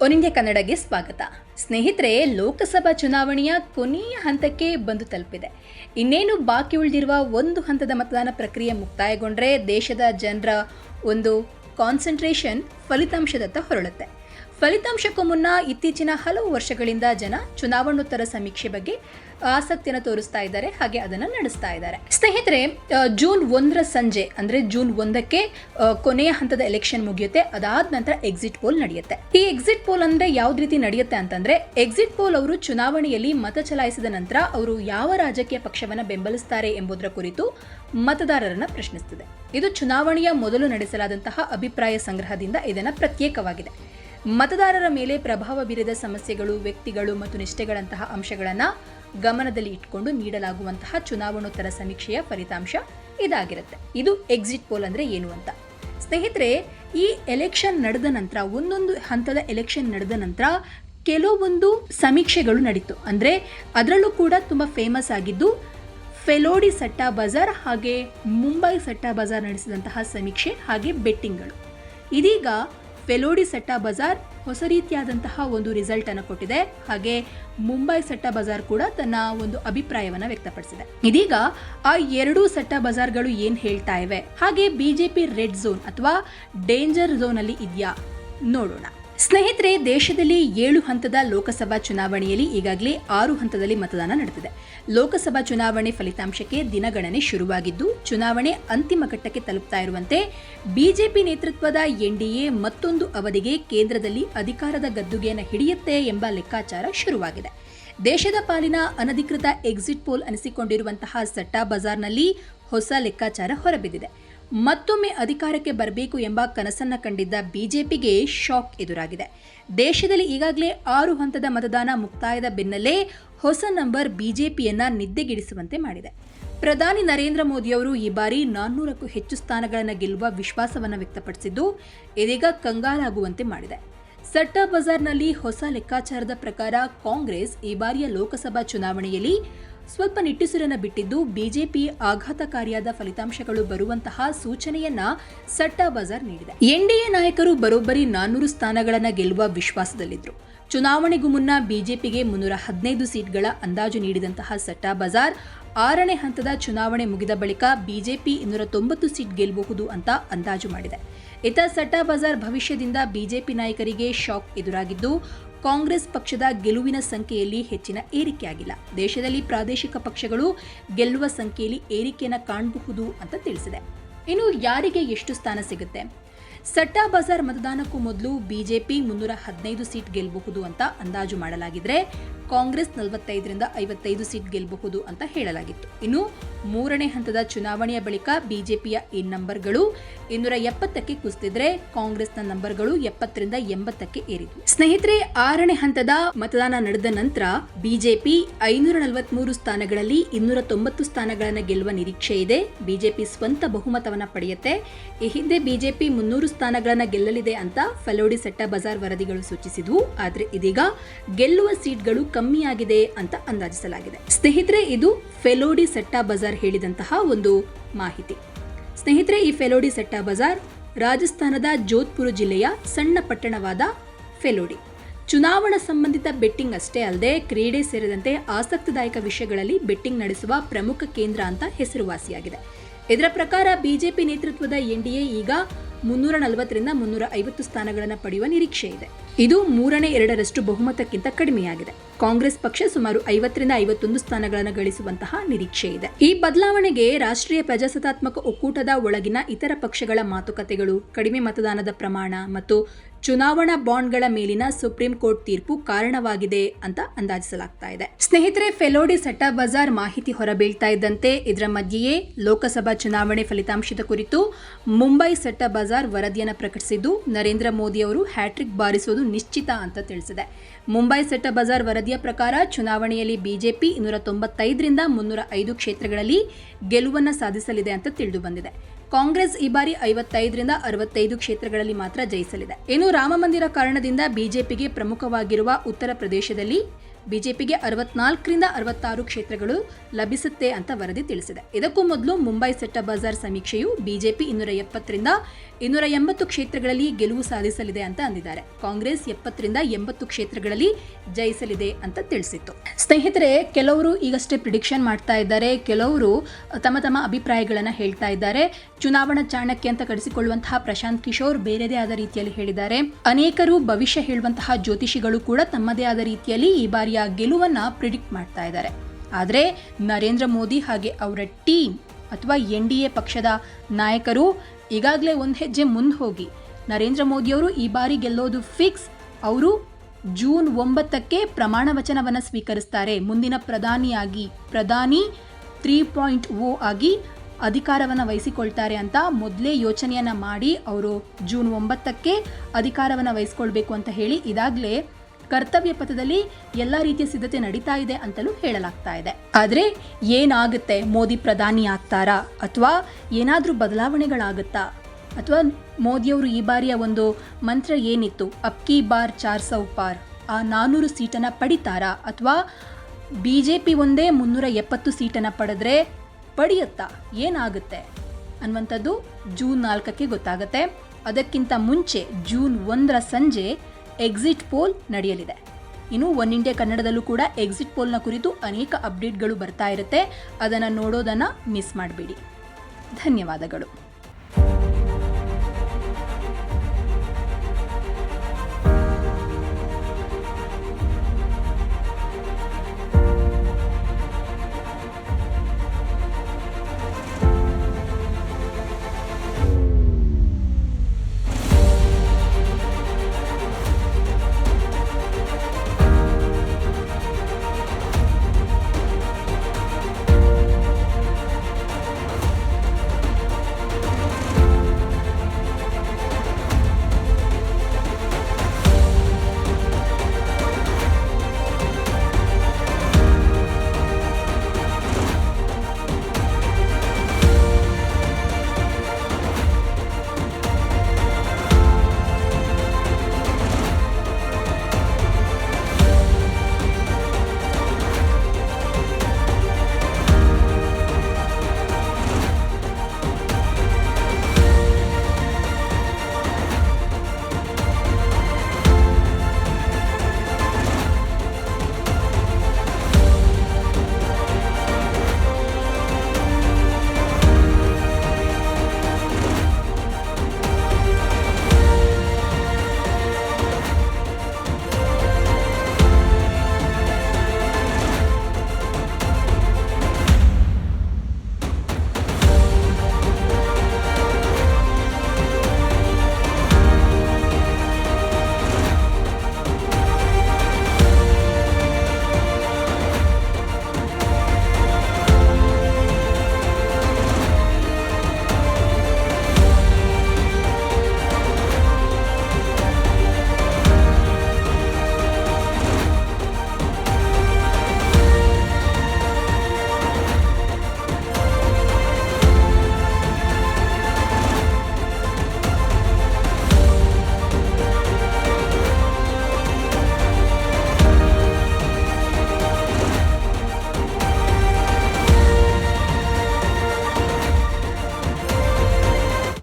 One India ಕನ್ನಡಗೆ ಸ್ವಾಗತ. ಸ್ನೇಹಿತರೆ, ಲೋಕಸಭಾ ಚುನಾವಣೆಯ ಕೊನೆಯ ಹಂತಕ್ಕೆ ಬಂದು ತಲುಪಿದೆ. ಇನ್ನೇನು ಬಾಕಿ ಉಳಿದಿರುವ ಒಂದು ಹಂತದ ಮತದಾನ ಪ್ರಕ್ರಿಯೆ ಮುಕ್ತಾಯಗೊಂಡ್ರೆ ದೇಶದ ಜನರ ಒಂದು ಕಾನ್ಸಂಟ್ರೇಷನ್ ಫಲಿತಾಂಶದತ್ತ ಹೊರಳುತ್ತೆ. ಫಲಿತಾಂಶಕ್ಕೂ ಮುನ್ನ ಇತ್ತೀಚಿನ ಹಲವು ವರ್ಷಗಳಿಂದ ಜನ ಚುನಾವಣೋತ್ತರ ಸಮೀಕ್ಷೆ ಬಗ್ಗೆ ಆಸಕ್ತಿಯನ್ನು ತೋರಿಸ್ತಾ ಇದ್ದಾರೆ, ಹಾಗೆ ಅದನ್ನು ನಡೆಸ್ತಾ ಇದ್ದಾರೆ. ಸ್ನೇಹಿತರೆ, ಜೂನ್ 1ರ ಸಂಜೆ ಅಂದರೆ ಜೂನ್ 1ಕ್ಕೆ ಕೊನೆಯ ಹಂತದ ಎಲೆಕ್ಷನ್ ಮುಗಿಯುತ್ತೆ. ಅದಾದ ನಂತರ ಎಕ್ಸಿಟ್ ಪೋಲ್ ನಡೆಯುತ್ತೆ. ಈ ಎಕ್ಸಿಟ್ ಪೋಲ್ ಅಂದ್ರೆ ಯಾವ್ದು ರೀತಿ ನಡೆಯುತ್ತೆ ಅಂತಂದ್ರೆ, ಎಕ್ಸಿಟ್ ಪೋಲ್ ಅವರು ಚುನಾವಣೆಯಲ್ಲಿ ಮತ ಚಲಾಯಿಸಿದ ನಂತರ ಅವರು ಯಾವ ರಾಜಕೀಯ ಪಕ್ಷವನ್ನ ಬೆಂಬಲಿಸ್ತಾರೆ ಎಂಬುದರ ಕುರಿತು ಮತದಾರರನ್ನ ಪ್ರಶ್ನಿಸುತ್ತದೆ. ಇದು ಚುನಾವಣೆಯ ಮೊದಲು ನಡೆಸಲಾದಂತಹ ಅಭಿಪ್ರಾಯ ಸಂಗ್ರಹದಿಂದ ಇದನ್ನ ಪ್ರತ್ಯೇಕವಾಗಿದೆ. ಮತದಾರರ ಮೇಲೆ ಪ್ರಭಾವ ಬೀರಿದ ಸಮಸ್ಯೆಗಳು, ವ್ಯಕ್ತಿಗಳು ಮತ್ತು ನಿಷ್ಠೆಗಳಂತಹ ಅಂಶಗಳನ್ನು ಗಮನದಲ್ಲಿ ಇಟ್ಕೊಂಡು ನೀಡಲಾಗುವಂತಹ ಚುನಾವಣೋತ್ತರ ಸಮೀಕ್ಷೆಯ ಫಲಿತಾಂಶ ಇದಾಗಿರುತ್ತೆ. ಇದು ಎಕ್ಸಿಟ್ ಪೋಲ್ ಅಂದ್ರೆ ಏನು ಅಂತ. ಸ್ನೇಹಿತರೆ, ಈ ಎಲೆಕ್ಷನ್ ನಡೆದ ನಂತರ, ಒಂದೊಂದು ಹಂತದ ಎಲೆಕ್ಷನ್ ನಡೆದ ನಂತರ ಕೆಲವೊಂದು ಸಮೀಕ್ಷೆಗಳು ನಡೀತು. ಅಂದ್ರೆ ಅದರಲ್ಲೂ ಕೂಡ ತುಂಬಾ ಫೇಮಸ್ ಆಗಿದ್ದು ಫೆಲೋಡಿ ಸಟ್ಟಾ ಬಜಾರ್ ಹಾಗೆ ಮುಂಬೈ ಸಟ್ಟಾ ಬಜಾರ್ ನಡೆಸಿದಂತಹ ಸಮೀಕ್ಷೆ ಹಾಗೆ ಬೆಟ್ಟಿಂಗ್ಗಳು. ಇದೀಗ ಫೆಲೋಡಿ ಸಟ್ಟಾ ಬಜಾರ್ ಹೊಸ ರೀತಿಯಾದಂತಹ ಒಂದು ರಿಸಲ್ಟ್ ಅನ್ನು ಕೊಟ್ಟಿದೆ. ಹಾಗೆ ಮುಂಬೈ ಸಟ್ಟಾ ಬಜಾರ್ ಕೂಡ ತನ್ನ ಒಂದು ಅಭಿಪ್ರಾಯವನ್ನ ವ್ಯಕ್ತಪಡಿಸಿದೆ. ಇದೀಗ ಆ ಎರಡೂ ಸಟ್ಟಾ ಬಜಾರ್ಗಳು ಏನ್ ಹೇಳ್ತಾ ಇವೆ, ಹಾಗೆ ಬಿಜೆಪಿ ರೆಡ್ ಝೋನ್ ಅಥವಾ ಡೇಂಜರ್ ಝೋನ್ ಅಲ್ಲಿ ಇದೆಯಾ ನೋಡೋಣ. ಸ್ನೇಹಿತರೆ, ದೇಶದಲ್ಲಿ 7 ಹಂತದ ಲೋಕಸಭಾ ಚುನಾವಣೆಯಲ್ಲಿ ಈಗಾಗಲೇ 6 ಹಂತದಲ್ಲಿ ಮತದಾನ ನಡೆದಿದೆ. ಲೋಕಸಭಾ ಚುನಾವಣೆ ಫಲಿತಾಂಶಕ್ಕೆ ದಿನಗಣನೆ ಶುರುವಾಗಿದ್ದು, ಚುನಾವಣೆ ಅಂತಿಮ ಘಟ್ಟಕ್ಕೆ ತಲುಪ್ತಾ ಇರುವಂತೆ ಬಿಜೆಪಿ ನೇತೃತ್ವದ ಎನ್ಡಿಎ ಮತ್ತೊಂದು ಅವಧಿಗೆ ಕೇಂದ್ರದಲ್ಲಿ ಅಧಿಕಾರದ ಗದ್ದುಗೆಯನ್ನು ಹಿಡಿಯುತ್ತೆ ಎಂಬ ಲೆಕ್ಕಾಚಾರ ಶುರುವಾಗಿದೆ. ದೇಶದ ಪಾಲಿನ ಅನಧಿಕೃತ ಎಕ್ಸಿಟ್ ಪೋಲ್ ಅನಿಸಿಕೊಂಡಿರುವಂತಹ ಸಟ್ಟಾ ಬಜಾರ್ನಲ್ಲಿ ಹೊಸ ಲೆಕ್ಕಾಚಾರ ಹೊರಬಿದ್ದಿದೆ. ಮತ್ತೊಮ್ಮೆ ಅಧಿಕಾರಕ್ಕೆ ಬರಬೇಕು ಎಂಬ ಕನಸನ್ನ ಕಂಡಿದ್ದ ಬಿಜೆಪಿಗೆ ಶಾಕ್ ಎದುರಾಗಿದೆ. ದೇಶದಲ್ಲಿ ಈಗಾಗಲೇ 6 ಹಂತದ ಮತದಾನ ಮುಕ್ತಾಯದ ಬೆನ್ನಲ್ಲೇ ಹೊಸ ನಂಬರ್ ಬಿಜೆಪಿಯನ್ನ ನಿದ್ದೆಗೆಡಿಸುವಂತೆ ಮಾಡಿದೆ. ಪ್ರಧಾನಿ ನರೇಂದ್ರ ಮೋದಿಯವರು ಈ ಬಾರಿ 400ಕ್ಕೂ ಹೆಚ್ಚು ಸ್ಥಾನಗಳನ್ನು ಗೆಲ್ಲುವ ವಿಶ್ವಾಸವನ್ನು ವ್ಯಕ್ತಪಡಿಸಿದ್ದು, ಇದೀಗ ಕಂಗಾಲಾಗುವಂತೆ ಮಾಡಿದೆ. ಸಟ್ಟಾ ಬಜಾರ್ನಲ್ಲಿ ಹೊಸ ಲೆಕ್ಕಾಚಾರದ ಪ್ರಕಾರ ಕಾಂಗ್ರೆಸ್ ಈ ಬಾರಿಯ ಲೋಕಸಭಾ ಚುನಾವಣೆಯಲ್ಲಿ ಸ್ವಲ್ಪ ನಿಟ್ಟುಸಿರನ್ನ ಬಿಟ್ಟಿದ್ದು, ಬಿಜೆಪಿ ಆಘಾತಕಾರಿಯಾದ ಫಲಿತಾಂಶಗಳು ಬರುವಂತಹ ಸೂಚನೆಯನ್ನ ಸಟ್ಟಾ ಬಜಾರ್ ನೀಡಿದೆ. ಎನ್ಡಿಎ ನಾಯಕರು ಬರೋಬ್ಬರಿ 400 ಸ್ಥಾನಗಳನ್ನು ಗೆಲ್ಲುವ ವಿಶ್ವಾಸದಲ್ಲಿದ್ದರು. ಚುನಾವಣೆಗೂ ಮುನ್ನ ಬಿಜೆಪಿಗೆ 315 ಸೀಟ್ಗಳ ಅಂದಾಜು ನೀಡಿದಂತಹ ಸಟ್ಟಾ ಬಜಾರ್ 6ನೇ ಹಂತದ ಚುನಾವಣೆ ಮುಗಿದ ಬಳಿಕ ಬಿಜೆಪಿ 290 ಸೀಟ್ ಗೆಲ್ಲಬಹುದು ಅಂತ ಅಂದಾಜು ಮಾಡಿದೆ. ಇತ್ತ ಸಟ್ಟಾ ಬಜಾರ್ ಭವಿಷ್ಯದಿಂದ ಬಿಜೆಪಿ ನಾಯಕರಿಗೆ ಶಾಕ್ ಎದುರಾಗಿದ್ದು, ಕಾಂಗ್ರೆಸ್ ಪಕ್ಷದ ಗೆಲುವಿನ ಸಂಖ್ಯೆಯಲ್ಲಿ ಹೆಚ್ಚಿನ ಏರಿಕೆಯಾಗಿಲ್ಲ. ದೇಶದಲ್ಲಿ ಪ್ರಾದೇಶಿಕ ಪಕ್ಷಗಳು ಗೆಲ್ಲುವ ಸಂಖ್ಯೆಯಲ್ಲಿ ಏರಿಕೆಯನ್ನು ಕಾಣಬಹುದು ಅಂತ ತಿಳಿಸಿದೆ. ಇನ್ನು ಯಾರಿಗೆ ಎಷ್ಟು ಸ್ಥಾನ ಸಿಗುತ್ತೆ? ಸಟ್ಟಾ ಬಜಾರ್ ಮತದಾನಕ್ಕೂ ಮೊದಲು ಬಿಜೆಪಿ 315 ಸೀಟ್ ಗೆಲ್ಲಬಹುದು ಅಂತ ಅಂದಾಜು ಮಾಡಲಾಗಿದ್ರೆ, ಕಾಂಗ್ರೆಸ್ 45ರಿಂದ 55 ಸೀಟ್ ಗೆಲ್ಲಬಹುದು ಅಂತ ಹೇಳಲಾಗಿತ್ತು. ಇನ್ನು 3ನೇ ಹಂತದ ಚುನಾವಣೆಯ ಬಳಿಕ ಬಿಜೆಪಿಯ ಈ ನಂಬರ್ಗಳು 270ಕ್ಕೆ ಕುಸಿದಿದ್ರೆ, ಕಾಂಗ್ರೆಸ್ನ ನಂಬರ್ಗಳು 70ರಿಂದ 80ಕ್ಕೆ ಏರಿದ್ವು. ಸ್ನೇಹಿತರೆ, 6ನೇ ಹಂತದ ಮತದಾನ ನಡೆದ ನಂತರ ಬಿಜೆಪಿ 543 ಸ್ಥಾನಗಳಲ್ಲಿ 290 ಸ್ಥಾನಗಳನ್ನು ಗೆಲ್ಲುವ ನಿರೀಕ್ಷೆ ಇದೆ. ಬಿಜೆಪಿ ಸ್ವಂತ ಬಹುಮತವನ್ನ ಪಡೆಯುತ್ತೆ. ಈ ಹಿಂದೆ ಬಿಜೆಪಿ 300 ಸ್ಥಾನಗಳನ್ನು ಗೆಲ್ಲಲಿದೆ ಅಂತ ಫೆಲೋಡಿ ಸಟ್ಟಾ ಬಜಾರ್ ವರದಿಗಳು ಸೂಚಿಸಿದ್ವು. ಆದ್ರೆ ಇದೀಗ ಗೆಲ್ಲುವ ಸೀಟ್ಗಳು ಕಮ್ಮಿಯಾಗಿದೆ ಅಂತ ಅಂದಾಜಿಸಲಾಗಿದೆ. ಸ್ನೇಹಿತರೆ, ಇದು ಫೆಲೋಡಿ ಸಟ್ಟಾ ಬಜಾರ್ ಹೇಳಿದಂತಹ ಒಂದು ಮಾಹಿತಿ. ಸ್ನೇಹಿತರೆ, ಈ ಫೆಲೋಡಿ ಸಟ್ಟಾ ಬಜಾರ್ ರಾಜಸ್ಥಾನದ ಜೋಧ್ಪುರ ಜಿಲ್ಲೆಯ ಸಣ್ಣ ಪಟ್ಟಣವಾದ ಫೆಲೋಡಿ. ಚುನಾವಣಾ ಸಂಬಂಧಿತ ಬೆಟ್ಟಿಂಗ್ ಅಷ್ಟೇ ಅಲ್ಲದೆ ಕ್ರೀಡೆ ಸೇರಿದಂತೆ ಆಸಕ್ತಿದಾಯಕ ವಿಷಯಗಳಲ್ಲಿ ಬೆಟ್ಟಿಂಗ್ ನಡೆಸುವ ಪ್ರಮುಖ ಕೇಂದ್ರ ಅಂತ ಹೆಸರುವಾಸಿಯಾಗಿದೆ. ಇದರ ಪ್ರಕಾರ ಬಿಜೆಪಿ ನೇತೃತ್ವದ ಎನ್ಡಿಎ ಈಗ 340ರಿಂದ 350 ಸ್ಥಾನಗಳನ್ನು ಪಡೆಯುವ ನಿರೀಕ್ಷೆ ಇದೆ. ಇದು 2/3 ಬಹುಮತಕ್ಕಿಂತ ಕಡಿಮೆಯಾಗಿದೆ. ಕಾಂಗ್ರೆಸ್ ಪಕ್ಷ ಸುಮಾರು 50ರಿಂದ 51 ಸ್ಥಾನಗಳನ್ನು ಗಳಿಸುವಂತಹ ನಿರೀಕ್ಷೆ ಇದೆ. ಈ ಬದಲಾವಣೆಗೆ ರಾಷ್ಟ್ರೀಯ ಪ್ರಜಾಸತ್ತಾತ್ಮಕ ಒಕ್ಕೂಟದ ಒಳಗಿನ ಇತರ ಪಕ್ಷಗಳ ಮಾತುಕತೆಗಳು, ಕಡಿಮೆ ಮತದಾನದ ಪ್ರಮಾಣ ಮತ್ತು ಚುನಾವಣಾ ಬಾಂಡ್ಗಳ ಮೇಲಿನ ಸುಪ್ರೀಂ ಕೋರ್ಟ್ ತೀರ್ಪು ಕಾರಣವಾಗಿದೆ ಅಂತ ಅಂದಾಜಿಸಲಾಗ್ತಾ ಇದೆ. ಸ್ನೇಹಿತರೆ, ಫೆಲೋಡಿ ಸಟ್ಟಾ ಬಜಾರ್ ಮಾಹಿತಿ ಹೊರಬೀಳ್ತಾ ಇದ್ದಂತೆ ಇದರ ಮಧ್ಯೆಯೇ ಲೋಕಸಭಾ ಚುನಾವಣೆ ಫಲಿತಾಂಶದ ಕುರಿತು ಮುಂಬೈ ಸಟ್ಟಾ ಬಜಾರ್ ವರದಿಯನ್ನು ಪ್ರಕಟಿಸಿದ್ದು, ನರೇಂದ್ರ ಮೋದಿ ಅವರು ಹ್ಯಾಟ್ರಿಕ್ ಬಾರಿಸುವುದು ನಿಶ್ಚಿತ ಅಂತ ತಿಳಿಸಿದೆ. ಮುಂಬೈ ಸಟ್ಟಾ ಬಜಾರ್ ವರದಿಯ ಪ್ರಕಾರ ಚುನಾವಣೆಯಲ್ಲಿ ಬಿಜೆಪಿ 295ರಿಂದ 305 ಕ್ಷೇತ್ರಗಳಲ್ಲಿ ಗೆಲುವನ್ನ ಸಾಧಿಸಲಿದೆ ಅಂತ ತಿಳಿದು ಬಂದಿದೆ. ಕಾಂಗ್ರೆಸ್ ಈ ಬಾರಿ 55ರಿಂದ 65 ಕ್ಷೇತ್ರಗಳಲ್ಲಿ ಮಾತ್ರ ಜಯಿಸಲಿದೆ. ಇನ್ನು ರಾಮ ಮಂದಿರ ಕಾರಣದಿಂದ ಬಿಜೆಪಿಗೆ ಪ್ರಮುಖವಾಗಿರುವ ಉತ್ತರ ಪ್ರದೇಶದಲ್ಲಿ ಬಿಜೆಪಿಗೆ 64ರಿಂದ 66 ಕ್ಷೇತ್ರಗಳು ಲಭಿಸುತ್ತೆ ಅಂತ ವರದಿ ತಿಳಿಸಿದೆ. ಇದಕ್ಕೂ ಮೊದಲು ಮುಂಬೈ ಸೆಟ್ಟಾ ಬಜಾರ್ ಸಮೀಕ್ಷೆಯು ಬಿಜೆಪಿ 270ರಿಂದ 280 ಕ್ಷೇತ್ರಗಳಲ್ಲಿ ಗೆಲುವು ಸಾಧಿಸಲಿದೆ ಅಂತ ಅಂದಿದ್ದಾರೆ. ಕಾಂಗ್ರೆಸ್ 70ರಿಂದ 80 ಕ್ಷೇತ್ರಗಳಲ್ಲಿ ಜಯಿಸಲಿದೆ ಅಂತ ತಿಳಿಸಿತ್ತು. ಸ್ನೇಹಿತರೆ, ಕೆಲವರು ಈಗಷ್ಟೇ ಪ್ರಿಡಿಕ್ಷನ್ ಮಾಡ್ತಾ ಇದ್ದಾರೆ, ಕೆಲವರು ತಮ್ಮ ಅಭಿಪ್ರಾಯಗಳನ್ನು ಹೇಳ್ತಾ ಇದ್ದಾರೆ. ಚುನಾವಣಾ ಚಾಣಕ್ಯ ಅಂತ ಕರೆಸಿಕೊಳ್ಳುವಂತಹ ಪ್ರಶಾಂತ್ ಕಿಶೋರ್ ಬೇರೆದೇ ಆದ ರೀತಿಯಲ್ಲಿ ಹೇಳಿದ್ದಾರೆ. ಅನೇಕರು ಭವಿಷ್ಯ ಹೇಳುವಂತಹ ಜ್ಯೋತಿಷಿಗಳು ಕೂಡ ತಮ್ಮದೇ ಆದ ರೀತಿಯಲ್ಲಿ ಈ ಬಾರಿಯ ಗೆಲುವನ್ನ ಪ್ರಿಡಿಕ್ಟ್ ಮಾಡ್ತಾ ಇದ್ದಾರೆ. ಆದರೆ ನರೇಂದ್ರ ಮೋದಿ ಹಾಗೆ ಅವರ ಟೀಮ್ ಅಥವಾ NDA ಪಕ್ಷದ ನಾಯಕರು ಈಗಾಗಲೇ ಒಂದು ಹೆಜ್ಜೆ ಮುಂದೆ ಹೋಗಿ ನರೇಂದ್ರ ಮೋದಿಯವರು ಈ ಬಾರಿ ಗೆಲ್ಲೋದು ಫಿಕ್ಸ್. ಅವರು ಜೂನ್ 9ಕ್ಕೆ ಪ್ರಮಾಣ ವಚನವನ್ನು ಸ್ವೀಕರಿಸ್ತಾರೆ. ಮುಂದಿನ ಪ್ರಧಾನಿ 3.0 ಆಗಿ ಅಧಿಕಾರವನ್ನು ವಹಿಸಿಕೊಳ್ತಾರೆ ಅಂತ ಮೊದಲೇ ಯೋಚನೆಯನ್ನ ಮಾಡಿ ಅವರು ಜೂನ್ 9ಕ್ಕೆ ಅಧಿಕಾರವನ್ನು ವಹಿಸಿಕೊಳ್ಬೇಕು ಅಂತ ಹೇಳಿ ಇದಾಗಲೇ ಕರ್ತವ್ಯ ಪಥದಲ್ಲಿ ಎಲ್ಲ ರೀತಿಯ ಸಿದ್ಧತೆ ನಡೀತಾ ಇದೆ ಅಂತಲೂ ಹೇಳಲಾಗ್ತಾ ಇದೆ. ಆದರೆ ಏನಾಗುತ್ತೆ, ಮೋದಿ ಪ್ರಧಾನಿ ಆಗ್ತಾರಾ ಅಥವಾ ಏನಾದರೂ ಬದಲಾವಣೆಗಳಾಗುತ್ತಾ, ಅಥವಾ ಮೋದಿಯವರು ಈ ಬಾರಿಯ ಒಂದು ಮಂತ್ರ ಏನಿತ್ತು, ಅಬ್ಕಿ ಬಾರ್ 400 ಪಾರ್, ಆ 400 ಸೀಟನ್ನು ಪಡಿತಾರಾ, ಅಥವಾ ಬಿಜೆಪಿ ಒಂದೇ 370 ಸೀಟನ್ನು ಪಡೆದ್ರೆ ಪಡೆಯುತ್ತಾ, ಏನಾಗುತ್ತೆ ಅನ್ನುವಂಥದ್ದು ಜೂನ್ 4ಕ್ಕೆ ಗೊತ್ತಾಗುತ್ತೆ. ಅದಕ್ಕಿಂತ ಮುಂಚೆ ಜೂನ್ 1ರ ಸಂಜೆ ಎಕ್ಸಿಟ್ ಪೋಲ್ ನಡೆಯಲಿದೆ. ಇನ್ನು ಒನ್ ಇಂಡಿಯಾ ಕನ್ನಡದಲ್ಲೂ ಕೂಡ ಎಕ್ಸಿಟ್ ಪೋಲ್ನ ಕುರಿತು ಅನೇಕ ಅಪ್ಡೇಟ್ಗಳು ಬರ್ತಾ ಇರುತ್ತೆ. ಅದನ್ನು ನೋಡೋದನ್ನು ಮಿಸ್ ಮಾಡಬೇಡಿ. ಧನ್ಯವಾದಗಳು.